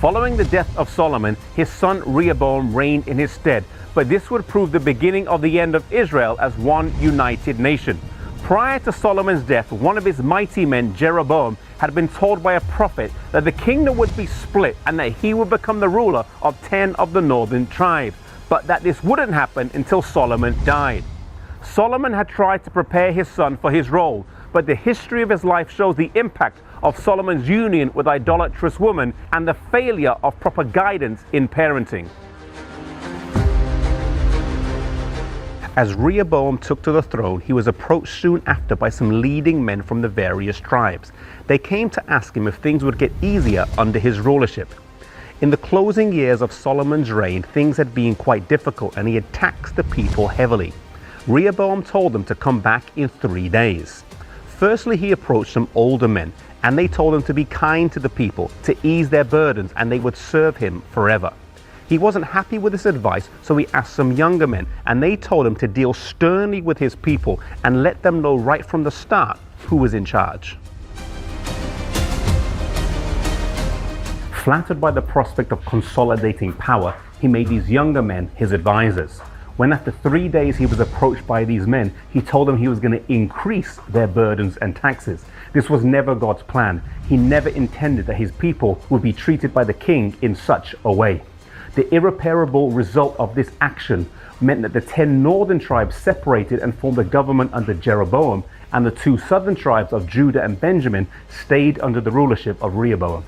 Following the death of Solomon, his son Rehoboam reigned in his stead, but this would prove the beginning of the end of Israel as one united nation. Prior to Solomon's death, one of his mighty men, Jerovoam, had been told by a prophet that the kingdom would be split and that he would become the ruler of 10 of the northern tribes, but that this wouldn't happen until Solomon died. Solomon had tried to prepare his son for his role, but the history of his life shows the impact of Solomon's union with idolatrous women and the failure of proper guidance in parenting. As Rehoboam took to the throne, he was approached soon after by some leading men from the various tribes. They came to ask him if things would get easier under his rulership. In the closing years of Solomon's reign, things had been quite difficult and he had taxed the people heavily. Rehoboam told them to come back in 3 days. Firstly, he approached some older men, and they told him to be kind to the people, to ease their burdens, and they would serve him forever. He wasn't happy with this advice, so he asked some younger men, and they told him to deal sternly with his people and let them know right from the start who was in charge. Flattered by the prospect of consolidating power, he made these younger men his advisors. When after 3 days he was approached by these men, he told them he was going to increase their burdens and taxes. This was never God's plan. He never intended that his people would be treated by the king in such a way. The irreparable result of this action meant that the 10 northern tribes separated and formed a government under Jeroboam, and the 2 southern tribes of Judah and Benjamin stayed under the rulership of Rehoboam.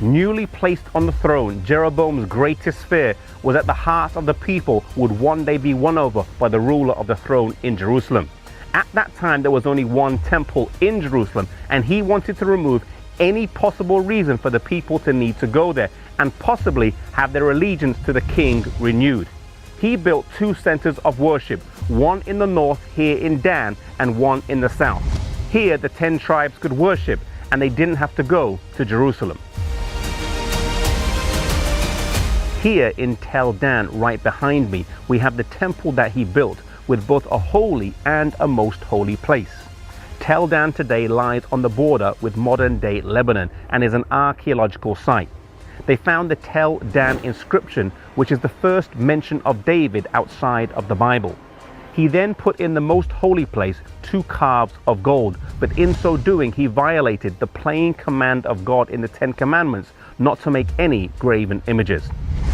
Newly placed on the throne, Jeroboam's greatest fear was that the heart of the people would one day be won over by the ruler of the throne in Jerusalem. At that time, there was only one temple in Jerusalem, and he wanted to remove any possible reason for the people to need to go there and possibly have their allegiance to the king renewed. He built 2 centers of worship, one in the north here in Dan and one in the south. Here, the 10 tribes could worship, and they didn't have to go to Jerusalem. Here in Tel Dan, right behind me, we have the temple that he built with both a holy and a most holy place. Tel Dan today lies on the border with modern-day Lebanon and is an archaeological site. They found the Tel Dan inscription, which is the first mention of David outside of the Bible. He then put in the most holy place 2 calves of gold, but in so doing he violated the plain command of God in the 10 Commandments not to make any graven images.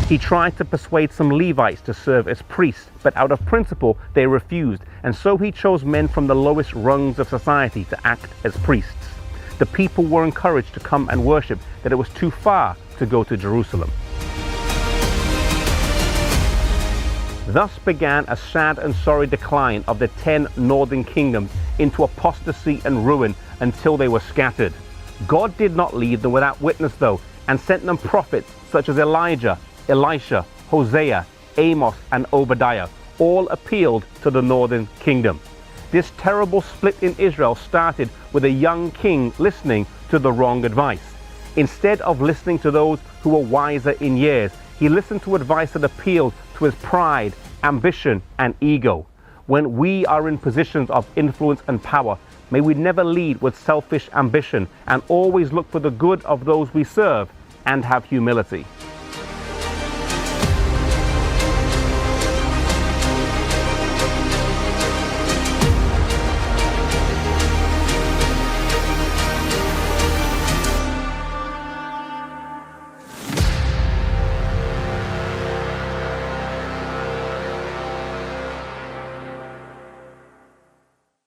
He tried to persuade some Levites to serve as priests, but out of principle they refused, and so he chose men from the lowest rungs of society to act as priests. The people were encouraged to come and worship, that it was too far to go to Jerusalem. Thus began a sad and sorry decline of the 10 northern kingdoms into apostasy and ruin until they were scattered. God did not leave them without witness though, and sent them prophets such as Elijah, Elisha, Hosea, Amos, and Obadiah. All appealed to the northern kingdom. This terrible split in Israel started with a young king listening to the wrong advice. Instead of listening to those who were wiser in years, he listened to advice that appealed to his pride, ambition, and ego. When we are in positions of influence and power, may we never lead with selfish ambition and always look for the good of those we serve and have humility.